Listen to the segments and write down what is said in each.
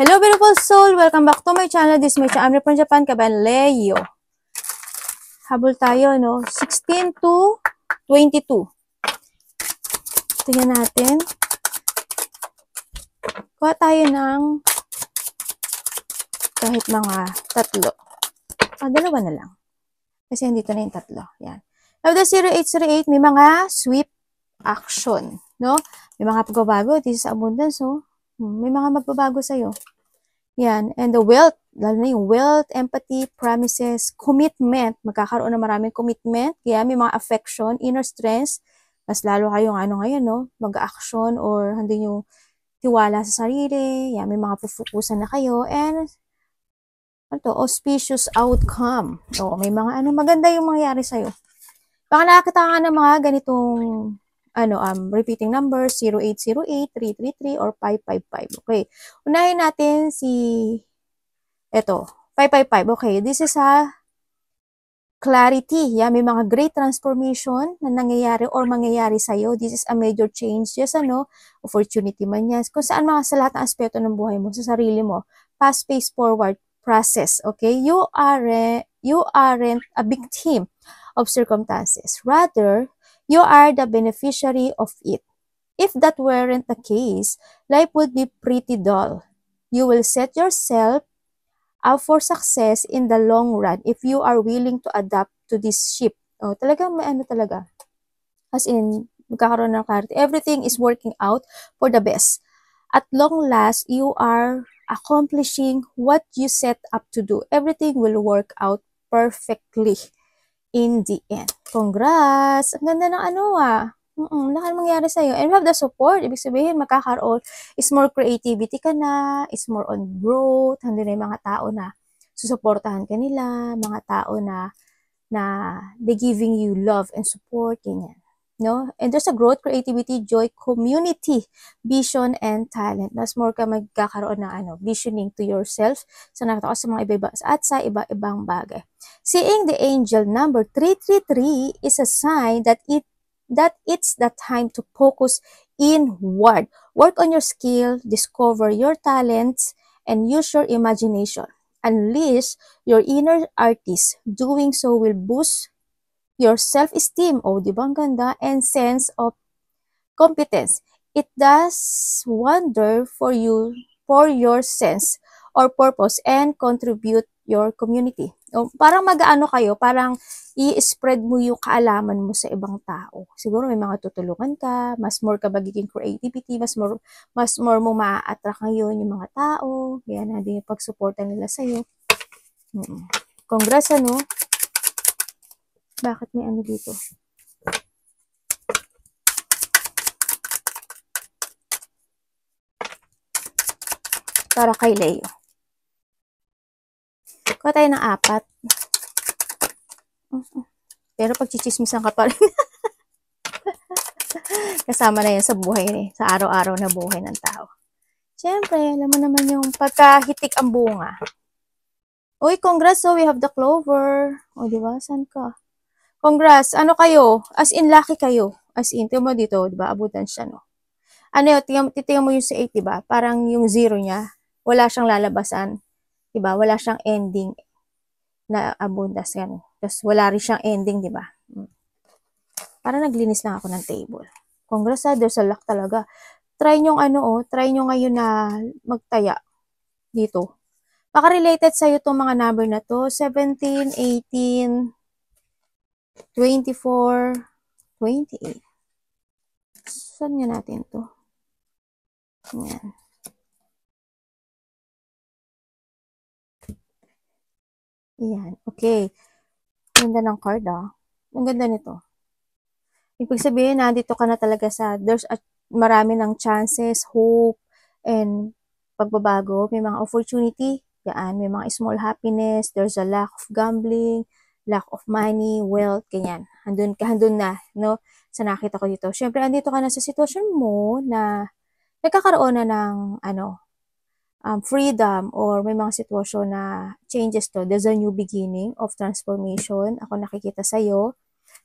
Hello beautiful soul! Welcome back to my channel. This is my channel from Japan, Kaban Leo. Habol tayo, no? 16 to 22. Tingnan natin. Kuha tayo ng kahit mga tatlo. Dalawa na lang. Kasi andito na yung tatlo. Yan. Now, the 0808, may mga sweep action, no? May mga pagbabago. This is abundance, so may mga magbabago sa'yo. Yan. And the wealth, lalo na yung wealth, empathy, promises, commitment. Magkakaroon na maraming commitment. Kaya may mga affection, inner strength. Mas lalo kayong ngayon, no? Mag-action or hindi nyo tiwala sa sarili. Yan. May mga pufukusan na kayo. And auspicious outcome. O, may mga maganda yung mangyayari sa'yo. Baka nakakita ka ng mga ganitong repeating numbers, 0808, 333, or 555. Okay. Unahin natin eto, 555. Okay. This is a clarity. Yeah? May mga great transformation na nangyayari or mangyayari sa'yo. This is a major change. Yes, opportunity man yan. Kung saan sa lahat ng aspeto ng buhay mo, sa sarili mo, fast pace forward process. Okay. You aren't a victim of circumstances. Rather, you are the beneficiary of it. If that weren't the case, life would be pretty dull. You will set yourself up for success in the long run if you are willing to adapt to this ship. Oh, talaga may talaga. As in, magkakaroon ng clarity. Everything is working out for the best. At long last, you are accomplishing what you set up to do. Everything will work out perfectly in the end. Congrats! Ang ganda ng lahat mangyari sa'yo. And you have the support. Ibig sabihin, magkakaroon is more creativity ka na, is more on growth. Hindi na yung mga tao na susuportahan ka nila, mga tao na they giving you love and support, ganyan. No? And there's a growth, creativity, joy, community, vision, and talent. Mas more ka magkakaroon ng visioning to yourself sa nakita ko sa mga iba-iba at sa iba-ibang bagay. Seeing the angel number 333 is a sign that it's the time to focus inward. Work on your skill, discover your talents, and use your imagination. Unleash your inner artist. Doing so will boost your self-esteem, di ba ang ganda, and sense of competence. It does wonder for you, for your sense or purpose, and contribute your community. Parang kayo, parang i-spread mo yung kaalaman mo sa ibang tao. Siguro may mga tutulungan ka, mas more ka magiging creativity, mas more mo ma-attract ngayon yung mga tao, kaya na din yung pag-suporta nila sa'yo. Congrats, Bakit may dito? Para kay Leo. Kuha tayo ng 4. Pero pagchichismisan ka pa rin. Kasama na yan sa buhay sa araw-araw na buhay ng tao. Siyempre, alam mo naman yung pagkahitik ang bunga. Uy, congrats, we have the clover. Diba? Saan ka? Congrats. Kayo? As in, lucky kayo. As in, tingnan mo dito, diba? Abutan siya, no? Titingnan mo yung sa 8, diba? Parang yung 0 niya, wala siyang lalabasan. Diba? Wala siyang ending na abundance yan. Tapos wala rin siyang ending, diba? Parang naglinis lang ako ng table. Congrats, there's a luck talaga. Try nyo try nyo ngayon na magtaya dito. Baka related sa'yo itong mga number na to. 17, 18, 24, 28. Saan nga natin to? Yan. Yan. Okay. Ganda ng card, Ang ganda nito. Ibig sabihin, nandito ka na talaga there's marami ng chances, hope, and pagbabago. May mga opportunity. Yan. May mga small happiness. There's a lack of gambling, lack of money, wealth, ganyan. Handun na, no? Sa nakita ko dito. Siyempre, andito ka na sa sitwasyon mo na nagkakaroon na ng, freedom or may mga sitwasyon na changes to. There's a new beginning of transformation. Ako nakikita sa'yo.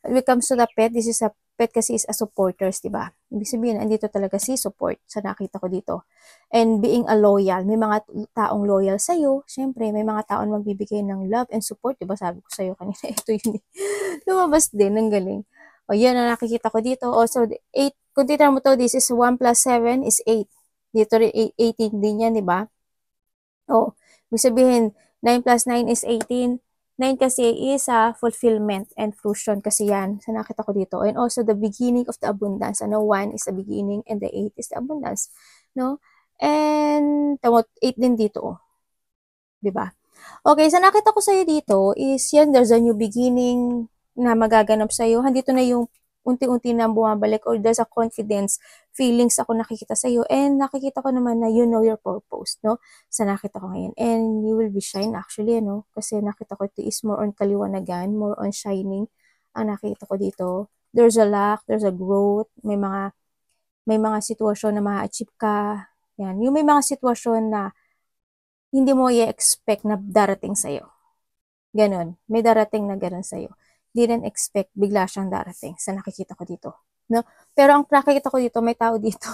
When it comes to the pet, this is a pet kasi is a supporters, di ba? Ibig sabihin, andito talaga si support sa nakita ko dito. And being a loyal, may mga taong loyal sa'yo. Siyempre, may mga taong magbibigay ng love and support, di ba? Sabi ko sa'yo kanina, ito yun. Lumabas din, ang galing. O, yan ang nakikita ko dito. Also, 8, kung titignan mo to, this is 1 plus 7 is 8. Dito rin 18 din yan, di ba? O, ibig sabihin, 9 plus 9 is 18. 9 kasi is fulfillment and fruition kasi yan. So, nakita ko dito. And also, the beginning of the abundance. 1 is the beginning and the 8 is the abundance. No? And, 8 din dito. Oh. Diba? Okay, so nakita ko sa'yo dito is yan, there's a new beginning na magaganap sa'yo. Handito na yung unti-unti na bumabalik or there's a confidence feelings ako nakikita sa'yo and nakikita ko naman na you know your purpose, no? Sa nakita ko ngayon. And you will be shine actually, no? Kasi nakita ko ito is more on kaliwanagan, more on shining ang nakita ko dito. There's a lack, there's a growth, may mga sitwasyon na ma-achieve ka. Yan. Yung may mga sitwasyon na hindi mo i-expect na darating sa'yo. Ganon. May darating na ganon sa'yo. Didn't expect, bigla siyang darating sa nakikita ko dito. No? Pero ang nakikita ko dito, may tao dito.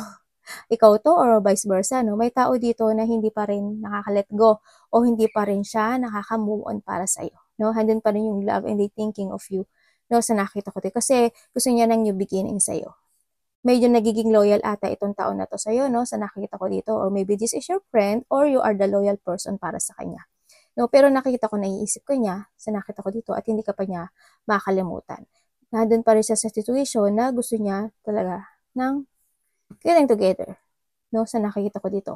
Ikaw to or vice versa, no? May tao dito na hindi pa rin nakaka-let go o hindi pa rin siya nakaka-move on para sa'yo. No? Handun pa rin yung love and they thinking of you. No? Sa nakita ko dito. Kasi gusto niya ng new beginning sa'yo. Medyo nagiging loyal ata itong taon na to sa'yo, no? Sa nakikita ko dito. Or maybe this is your friend or you are the loyal person para sa kanya. No? Pero nakikita ko, naiisip ko niya sa nakita ko dito at hindi ka pa niya makakalimutan. Nandun pa rin siya sa situation na gusto niya talaga ng getting together. No? Sa nakikita ko dito.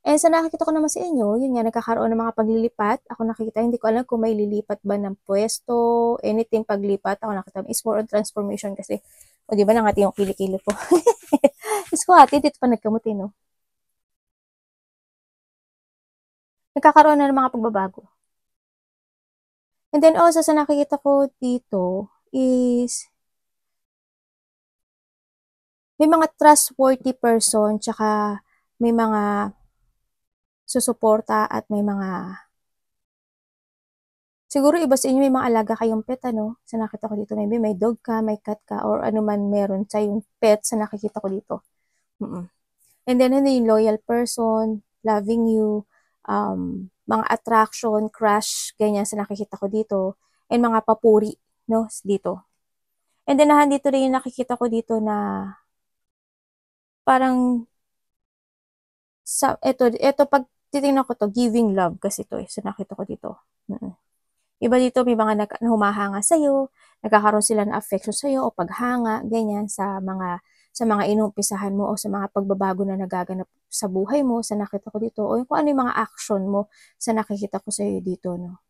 And sa nakikita ko naman sa inyo, yun nga, nagkakaroon ng mga paglilipat. Ako nakikita, hindi ko alam kung may lilipat ba ng pwesto, anything paglipat. Ako nakikita, is more on transformation kasi, o di ba, nangati yung kilikili ko. Is ko ate, dito pa nagkamuti, no? Nagkakaroon na ng mga pagbabago. And then also, sa nakikita ko dito is, may mga trustworthy person, tsaka may mga susuporta at may mga siguro iba sa inyo may mga alaga kayong pet, ano? Sa nakita ko dito, maybe may dog ka, may cat ka, or ano man meron sa yung pet sa nakikita ko dito. And then, ano yung loyal person, loving you, mga attraction, crush, ganyan sa nakikita ko dito, and mga papuri, no? Dito. And then, dito rin yung nakikita ko dito na parang ito pag titingnan ko to, giving love kasi to so nakita ko dito. Iba dito, may mga humahanga sa'yo, nagkakaroon sila ng affection sa'yo o paghanga, ganyan, sa mga inumpisahan mo o sa mga pagbabago na nagaganap sa buhay mo, sa nakita ko dito, o kung ano yung mga action mo sa nakikita ko sa'yo dito, no?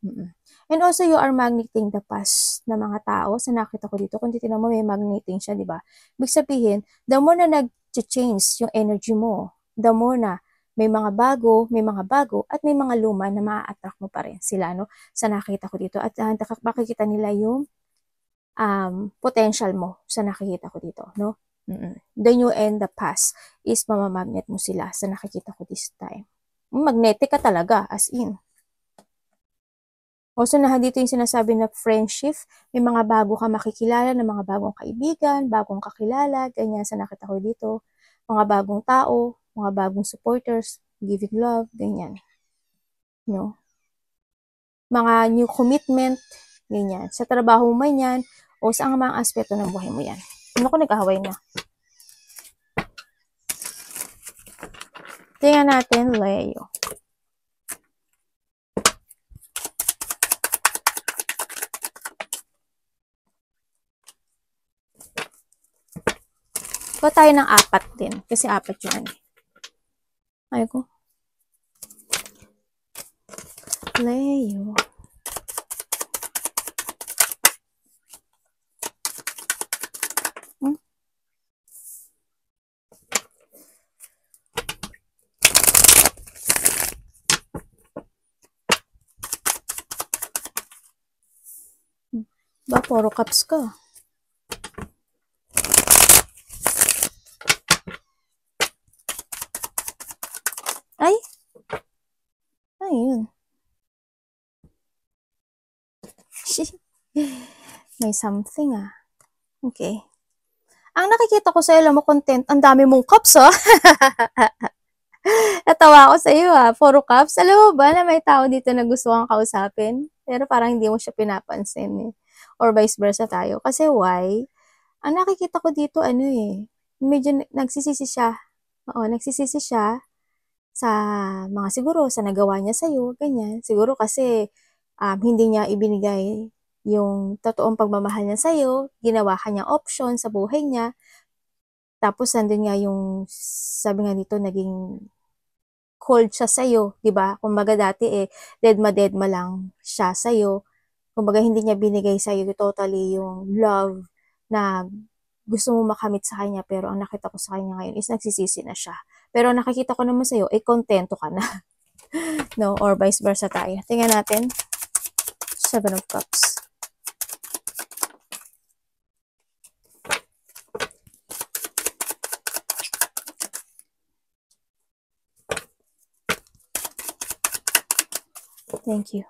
And also, you are magneting the past na mga tao sa nakita ko dito. Kung titignan mo, may magneting siya, di ba? Ibig sabihin, the more na nag-change yung energy mo, the more na may mga bago, at may mga luma na ma-attract mo pa rin sila, no? Sa nakita ko dito. At makikita nila yung potential mo sa nakikita ko dito, no? The new and the past is mamamagnet mo sila sa nakikita ko this time. Magnetic ka talaga, as in. Also, dito yung sinasabi na friendship, may mga bago ka makikilala ng mga bagong kaibigan, bagong kakilala, ganyan sa nakita ko dito. Mga bagong tao, mga bagong supporters, giving love, ganyan. No? Mga new commitment, ganyan. Sa trabaho mo yan, o sa mga aspeto ng buhay mo yan. Ano ko nagkahaway na? Tingnan natin, Leo. Kuha tayo ng 4 din. Kasi 4 yun. Ay ko. Leo. Ba, 4 cups ka. Ay! Ayun. May something Okay. Ang nakikita ko sa'yo, alam mo, content, ang dami mong cups, oh. Natawa ako sa'yo, puro cups. Alam mo ba na may tao dito na gusto kang kausapin? Pero parang hindi mo siya pinapansin, eh. Or vice versa tayo. Kasi why? Ang nakikita ko dito, medyo nagsisisi siya. Oo, nagsisisi siya sa mga siguro sa nagawa niya sa'yo, ganyan. Siguro kasi hindi niya ibinigay yung totoong pagmamahal niya sa'yo, ginawa ka niyang option sa buhay niya, tapos nandun nga yung, sabi nga dito, naging cold siya sa'yo, di ba? Kumbaga dati deadma lang siya sa'yo. Kumbaga hindi niya binigay sa'yo totally yung love na gusto mo makamit sa kanya, pero ang nakita ko sa kanya ngayon is nagsisisi na siya. Pero ang nakikita ko naman sa'yo, kontento ka na. No? Or vice versa tayo. Tingnan natin. Seven of Cups. Thank you.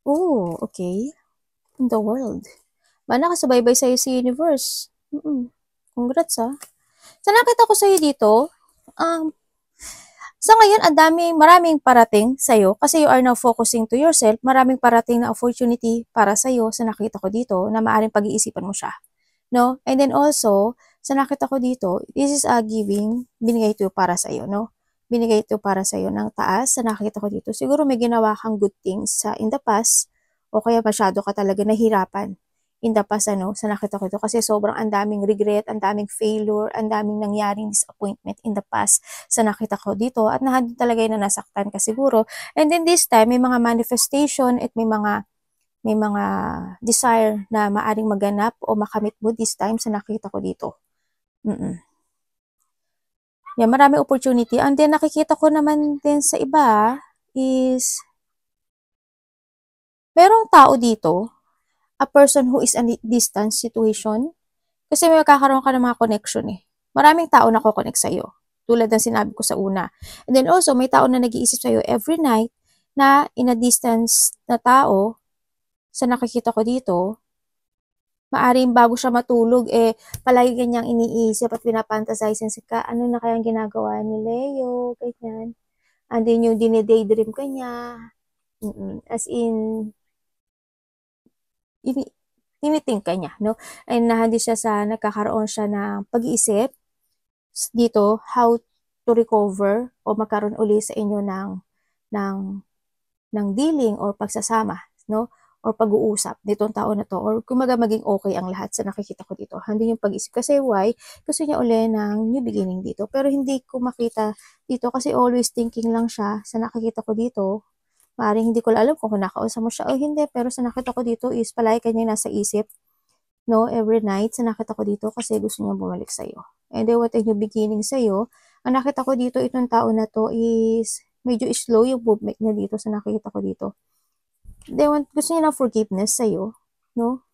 Oh, okay. In the world. Ba, nakasubaybay sa'yo si Universe. Congrats, Sa nakita ko sa'yo dito, sa ngayon, maraming parating sa'yo kasi you are now focusing to yourself. Maraming parating na opportunity para sa'yo sa nakita ko dito na maaaring pag-iisipan mo siya. No? And then also, sa nakita ko dito, this is a giving, binigay ito para sa'yo, no? Binigay ito para sa'yo ng taas sa nakita ko dito. Siguro may ginawa kang good things sa in the past o kaya masyado ka talaga nahirapan in the past, sa nakita ko ito. Kasi sobrang ang daming regret, ang daming failure, ang daming nangyaring disappointment in the past sa nakita ko dito. At nandun talaga yung nasaktan ka siguro. And then this time, may mga manifestation at may mga desire na maaring maganap o makamit mo this time sa nakita ko dito. Yan, marami opportunity. And then nakikita ko naman din sa iba is merong tao dito, a person who is in a distance situation, kasi may magkakaroon ka ng mga connection Maraming tao na ko-connect sa'yo, tulad ng sinabi ko sa una. And then also, may tao na nag-iisip sa'yo every night na in a distance na tao, sa nakikita ko dito, maaring bago siya matulog, palagi kanyang iniisip at pinapantasize ka, ano na kayang ginagawa ni Leo, ganyan. And then yung dine-daydream ka niya, as in, tiniting ka niya, no? And nahandi siya nagkakaroon siya ng pag-iisip dito, how to recover o magkaroon uli sa inyo ng dealing or pagsasama, no? Or pag-uusap nitong tao na to, or kumaga maging okay ang lahat sa nakikita ko dito. Hindi yung pag-isip. Kasi why? Gusto niya uli ng new beginning dito. Pero hindi ko makita dito kasi always thinking lang siya sa nakikita ko dito. Maaaring hindi ko alam kung nakausap mo siya o hindi, pero sa nakita ko dito is palagi kanya nasa isip, no? Every night sa nakita ko dito kasi gusto niya bumalik sa'yo. And then what a new beginning sa'yo, ang nakita ko dito, itong tao na to is medyo slow yung movement niya dito sa nakikita ko dito. Gusto niya ng forgiveness sa'yo, no?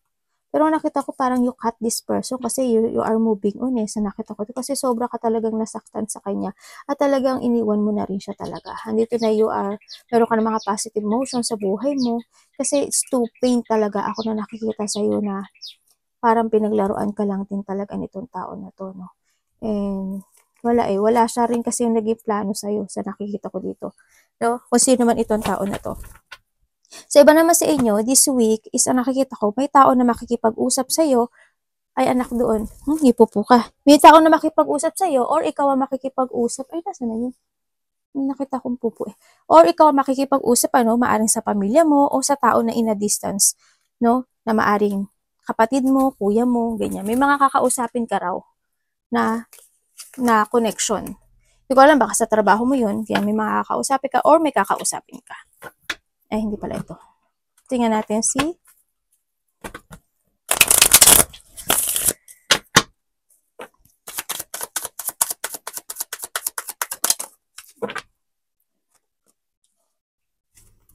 Pero nakita ko parang you cut this person kasi you are moving on sa nakita ko. Kasi sobra ka talagang nasaktan sa kanya at talagang iniwan mo na rin siya talaga. Andito na meron ka ng mga positive emotions sa buhay mo kasi it's too pain talaga ako na nakikita sa'yo na parang pinaglaruan ka lang din talaga nitong tao na to, no? And wala siya rin kasi yung naging plano sa'yo sa nakikita ko dito, no? Kung sino man itong tao na to. Sa iba naman sa inyo, this week is nakikita ko, may tao na makikipag-usap sa'yo, ay anak doon, ipupo ka. May tao na makipag-usap sa'yo, or ikaw ang makikipag-usap, ay nasa na yun? Nakita kong pupo Or ikaw ang makikipag-usap, maaring sa pamilya mo, o sa tao na in a distance, no? Na maaring kapatid mo, kuya mo, ganyan. May mga kakausapin ka raw na connection. Hindi ko alam, baka sa trabaho mo yun, kaya may mga kakausapin ka, or may kakausapin ka. Ay, hindi pala ito. Tingnan natin si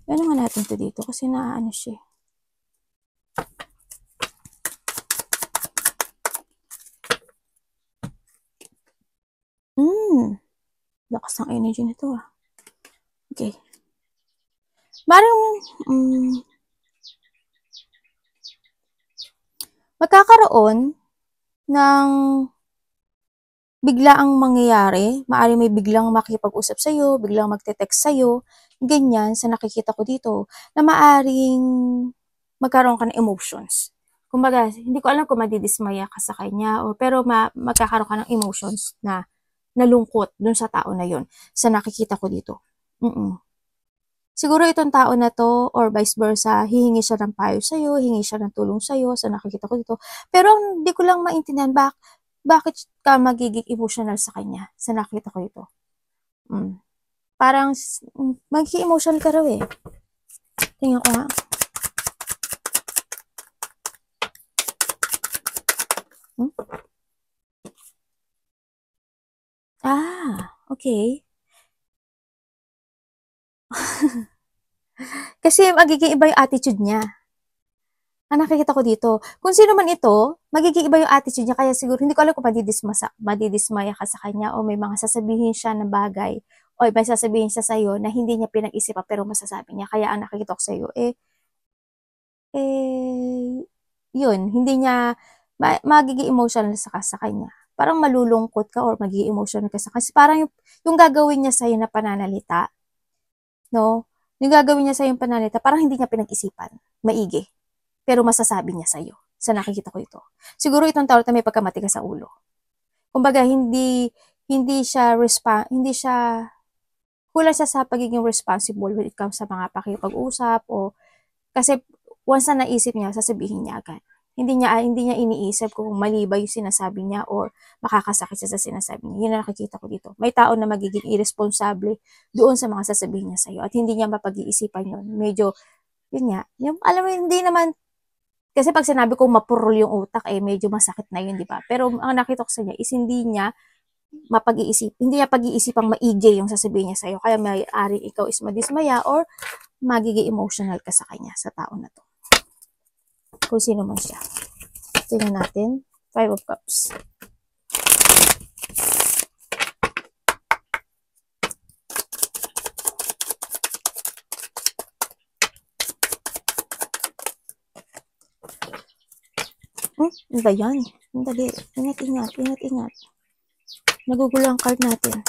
ano nga natin ito dito kasi naaano siya. Lakas ng energy nito Okay. Parang, magkakaroon ng bigla ang mangyayari, maaaring may biglang makikipag-usap sa'yo, biglang magte-text sa'yo, ganyan sa nakikita ko dito, na maaaring magkaroon ka ng emotions. Kumbaga, hindi ko alam kung madidismaya ka sa kanya, or, pero magkakaroon ka ng emotions na nalungkot dun sa tao na yon sa nakikita ko dito. Siguro itong tao na to, or vice versa, hihingi siya ng payo sa'yo, hihingi siya ng tulong sa'yo, sa nakikita ko dito. Pero hindi ko lang maintindihan, bakit ka magiging emotional sa kanya, sa nakita ko ito. Parang, magiging emotional ka raw eh. Tingnan ko nga. Okay. Kasi magiging iba yung attitude niya. Ang nakikita ko dito, kung sino man ito, magiging iba yung attitude niya, kaya siguro, hindi ko alam kung madidismaya ka sa kanya, o may mga sasabihin siya na bagay, o may sasabihin siya sa'yo na hindi niya pinag-isipan, pero masasabi niya. Kaya ang nakikita ko sa'yo, yun, hindi niya, magiging emotional sa kanya. Parang malulungkot ka, or magiging emotional ka sa kanya. Kasi parang yung gagawin niya sa'yo na pananalita, no? Yung gagawin niya sa'yo yung pananalita, parang hindi niya pinag-isipan, maigi. Pero masasabi niya sa'yo. Sa nakikita ko ito. Siguro itong tao na may pagkamatigas sa ulo. Kumbaga, hindi siya, kulang siya sa pagiging responsible when it comes sa mga pakipag-usap, o, kasi once na naisip niya, sasabihin niya agad. Hindi niya iniisip kung mali ba yung sinasabi niya, or makakasakit siya sa sinasabi niya. Yun ang nakikita ko dito. May tao na magiging irresponsible doon sa mga sasabihin niya sa'yo, at hindi niya mapag-iisipan yun. Medyo, yun nga, yung, alam mo, hindi naman, kasi pag sinabi kong mapurol yung utak, medyo masakit na yun, di ba? Pero ang nakita ko sa niya is hindi niya pag-iisipang maigi yung sasabihin niya sa'yo. Kaya may-ari ikaw is madismaya, or magiging emotional ka sa kanya, sa tao na to. Kung sino man siya. Tingnan natin. 5 of Cups. Ano ba yan? Dali. Ingat. Nagugulo ang card natin.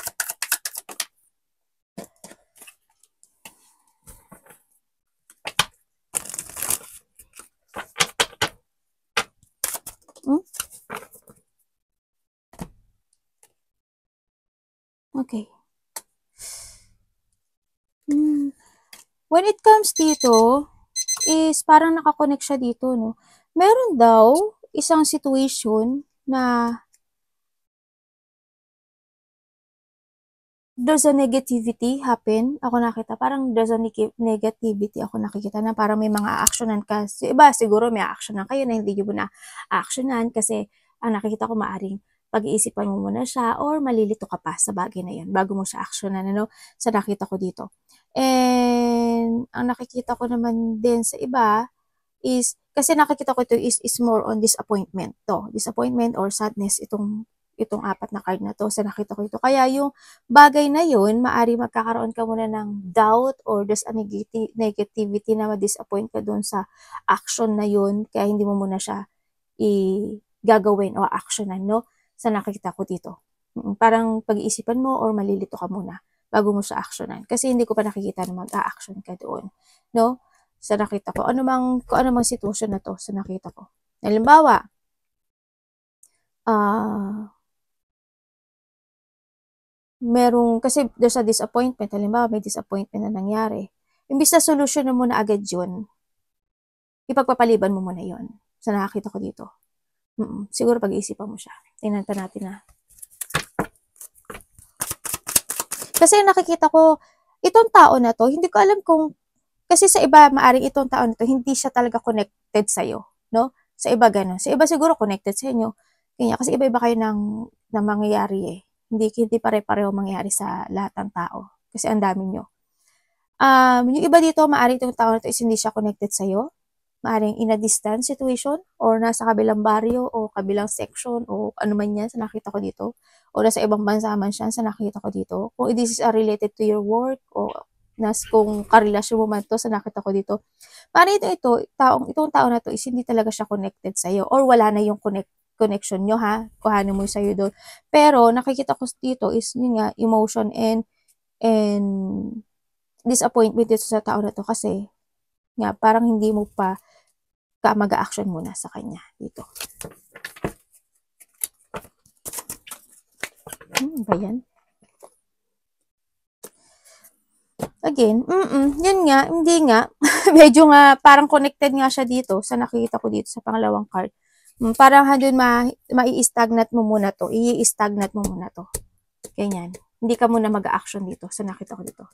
Okay. When it comes dito, is parang nakakonect siya dito, no? Meron daw isang situation na there's a negativity happen. Ako nakita, parang there's a negativity ako nakikita, na parang may mga actionan ka. Iba, siguro may actionan kayo na hindi nyo na actionan, kasi ang nakikita ko, maaring pag-iisipan mo muna siya, or malilito ka pa sa bagay na yun bago mo siya actionan, ano, sa nakita ko dito. And ang nakikita ko naman din sa iba is, kasi nakikita ko ito is more on disappointment to. Disappointment or sadness, itong apat na card na to, sa nakita ko ito. Kaya yung bagay na yun, maari magkakaroon ka muna ng doubt, or there's a negativity na ma-disappoint ka dun sa action na yun, kaya hindi mo muna siya gagawin o actionan, no? Sa nakikita ko dito. Parang pag-iisipan mo, or malilito ka muna bago mo siya actionan. Kasi hindi ko pa nakikita na mag-a-action ka doon, no? Sa nakita ko. Kung ano mang sitwasyon na to, sa nakita ko. Halimbawa, kasi there's a disappointment. Halimbawa, may disappointment na nangyari. Imbis na solusyon mo na agad yun, ipagpapaliban mo muna yun. Sa nakakita ko dito. Siguro pag-iisipan mo siya. Tingnan pa natin na. Kasi nakikita ko, itong tao na to, hindi ko alam kung, kasi sa iba, maaring itong tao na to, hindi siya talaga connected sa'yo, no? Sa iba gano'n. Sa iba siguro connected sa inyo. Kanya, kasi iba-iba kayo ng mangyayari eh. Hindi pare-pareho mangyayari sa lahat ng tao. Kasi ang dami nyo. Yung iba dito, maaring itong tao na to is hindi siya connected sa'yo. Maaring in a distance situation, or nasa kabilang baryo, o kabilang section, o ano man yan, sa nakita ko dito. O nasa ibang bansa man siya, sa nakita ko dito. Kung this is related to your work, o kung karelasyon mo man to, sa nakita ko dito. Parang itong tao na to is hindi talaga siya connected sa'yo, or wala na yung connection nyo, ha? Kuhanin mo yung sa'yo doon. Pero, nakikita ko dito is, yun nga, emotion and disappointment dito sa tao na to kasi, nga, parang hindi mo pa mag-action muna sa kanya dito. Ba yan? Again, yun nga, hindi nga. Medyo nga, parang connected nga siya dito sa nakikita ko dito sa pangalawang card. Parang doon mai-stagnate mo muna to. I-stagnate mo muna to. Ganyan. Hindi ka muna mag-action dito sa nakita ko dito.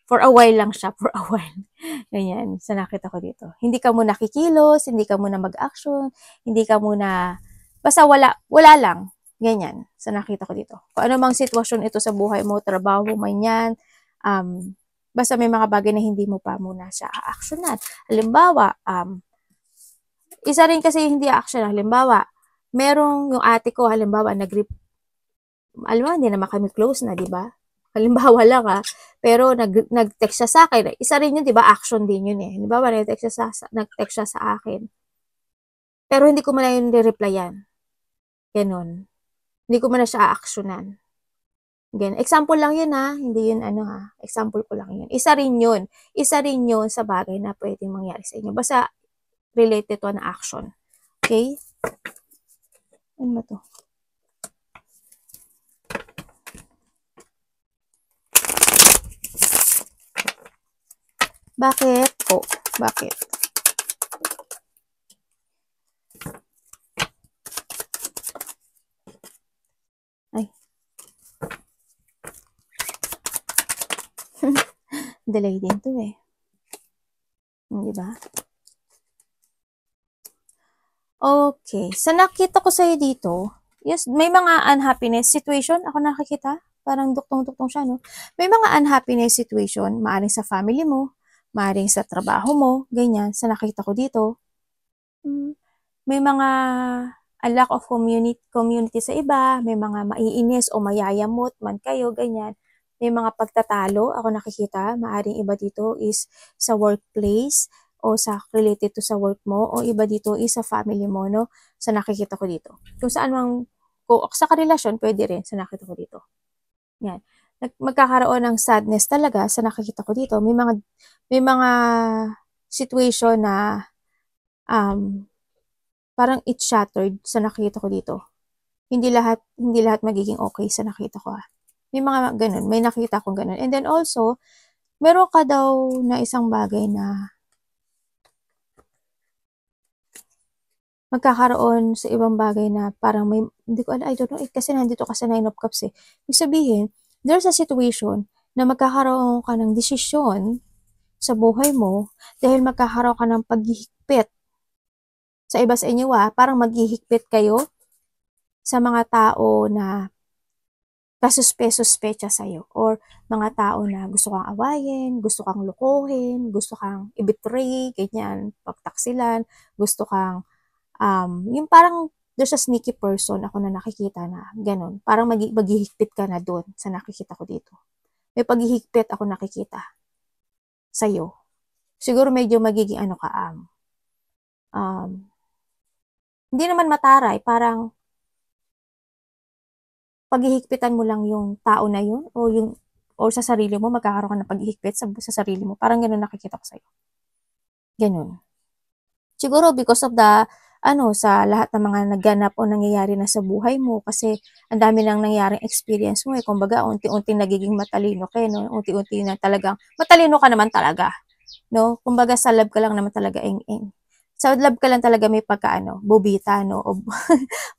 For a while lang siya, for a while. Ganyan, sa nakita ko dito. Hindi ka muna kikilos, hindi ka muna mag-action, hindi ka muna, basta wala lang. Ganyan, sa nakita ko dito. Kung ano mang sitwasyon ito sa buhay mo, trabaho man yan, basta may mga bagay na hindi mo pa muna siya a-actionan. Halimbawa, isa rin kasi hindi a-action. Halimbawa, merong yung ate ko, halimbawa, alam mo, hindi naman kami close na, di ba? Halimbawa lang pero nag-text siya sa akin. Isa rin yun, di ba? Action din yun eh. Halimbawa, nag-text siya sa akin. Pero hindi ko muna yun replyan. Ganon. Hindi ko muna siya a-actionan. Again, example lang yun hindi yun example ko lang yun. Isa rin yun sa bagay na pwedeng mangyari sa inyo. Basta related to an action. Okay? Ano ba to? Bakit? Bakit? Ay. Delay din to eh. Diba? Okay. Sa nakita ko sa'yo dito, yes, may mga unhappiness situation. Ako nakikita. Parang duktong-duktong siya, no? May mga unhappiness situation. Maaring sa family mo, maaring sa trabaho mo, ganyan. Sa nakita ko dito, may mga a lack of community sa iba, may mga maiinis o mayayamot man kayo, ganyan. May mga pagtatalo, ako nakikita, maaring iba dito is sa workplace o sa related to sa work mo o iba dito is sa family mo, no? Sa nakikita ko dito. Kung saan mang, sa karelasyon, pwede rin sa nakita ko dito. Yan. Magkakaroon ng sadness talaga sa nakikita ko dito. May mga situation na parang it shattered sa nakita ko dito. Hindi lahat magiging okay sa nakita ko. May mga ganun, may nakita akong ganun. And then also, meron ka daw na isang bagay na magkakaroon sa ibang bagay na parang may, hindi ko alam, I don't know, kasi nandito ka sa 9 of Cups eh. Ibig sabihin, there's a situation na magkakaroon ka ng desisyon sa buhay mo dahil magkakaroon ka ng paghihigpit sa iba sa inyo parang maghihigpit kayo sa mga tao na kasuspe-suspecha sa'yo or mga tao na gusto kang awayin, gusto kang lukuhin, gusto kang i-betray, ganyan, pagtaksilan, gusto kang yung parang there's a sneaky person ako na nakikita na ganun. Parang maghihigpit ka na doon sa nakikita ko dito. May paghihigpit ako nakikita sa'yo. Siguro medyo magiging hindi naman mataray, parang paghihigpitan mo lang yung tao na yun o sa sarili mo, magkakaroon ka ng paghihigpit sa sarili mo. Parang ganun nakikita ko sa'yo. Ganun. Siguro because of sa lahat ng mga nagganap o nangyayari na sa buhay mo kasi ang dami nang nangyaring experience mo kumbaga unti-unti nagiging matalino ka no? Unti-unti na talagang matalino ka naman talaga no kumbaga sa love ka lang naman talaga sa love ka lang talaga may bubita no o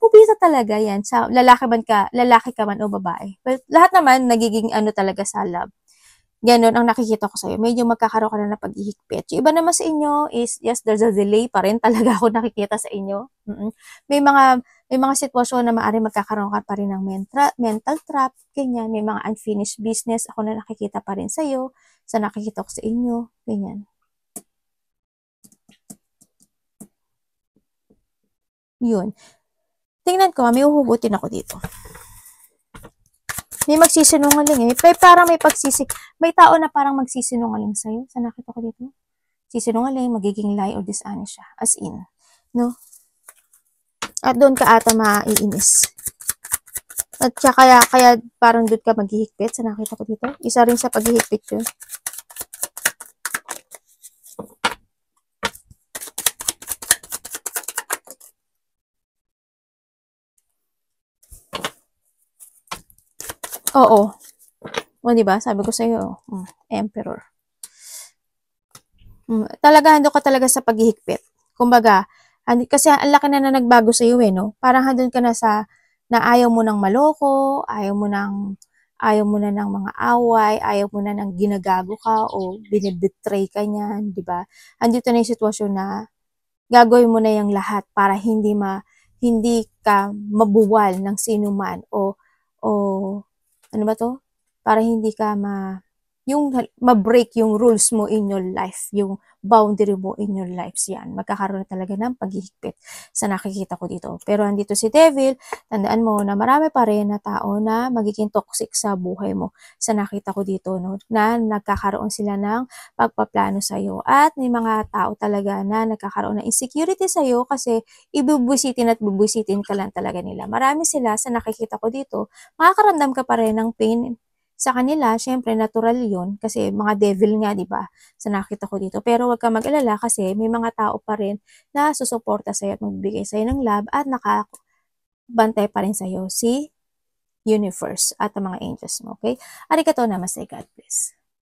bubita talaga yan sa lalaki ka man o babae but lahat naman nagiging talaga sa love. Ganon ang nakikita ko sa'yo. Medyo magkakaroon ka na ng paghihigpit. Yung iba naman sa inyo is, yes, there's a delay pa rin talaga ako nakikita sa inyo. May mga sitwasyon na maaari magkakaroon ka pa rin ng mental trap, ganyan. May mga unfinished business ako na nakikita pa rin sa'yo, sa nakikita ko sa inyo, ganyan. Yun. Tingnan ko, may uhugutin ako dito. May magsisinungaling parang may tao na parang magsisinungaling sa'yo. Sa nakita ko dito. Sisinungaling, magiging lie or dishonest siya. As in. No? At doon ka ata maiinis. At kaya parang doon ka maghihigpit sa nakita ko dito. Isa rin sa paghihigpit yun. Oo. O, diba? Sabi ko sa'yo, Emperor. Talaga, hando ka talaga sa paghihigpit. Kumbaga, kasi ang laki na nagbago sa'yo no? Parang handun ka na sa, na ayaw mo nang maloko, ayaw mo na ng mga away, ayaw mo na ng ginagago ka o binibetray ka niyan, di ba? Andito na yung sitwasyon na gagawin mo na yung lahat para hindi ka mabuwal ng sino man o ano ba to? Para hindi ka yung ma-break yung rules mo in your life, yung boundary mo in your lives yan. Magkakaroon na talaga ng paghihigpit sa nakikita ko dito. Pero andito si Devil, tandaan mo na marami pa rin na tao na magiging toxic sa buhay mo. Sa nakita ko dito, no, na nagkakaroon sila ng pagpaplano sa'yo. At may mga tao talaga na nagkakaroon ng insecurity sa'yo kasi ibubwisitin at bubwisitin ka lang talaga nila. Marami sila sa nakikita ko dito, makakaramdam ka pa rin ng pain sa kanila. Syempre natural 'yun kasi mga devil nga 'di ba? Sa nakita ko dito. Pero wag kang mag-alala kasi may mga tao pa rin na susuporta sa at magbibigay sa ng love at nakabantay pa rin sa si universe at ang mga angels mo, okay? Arigatou namaste, God bless.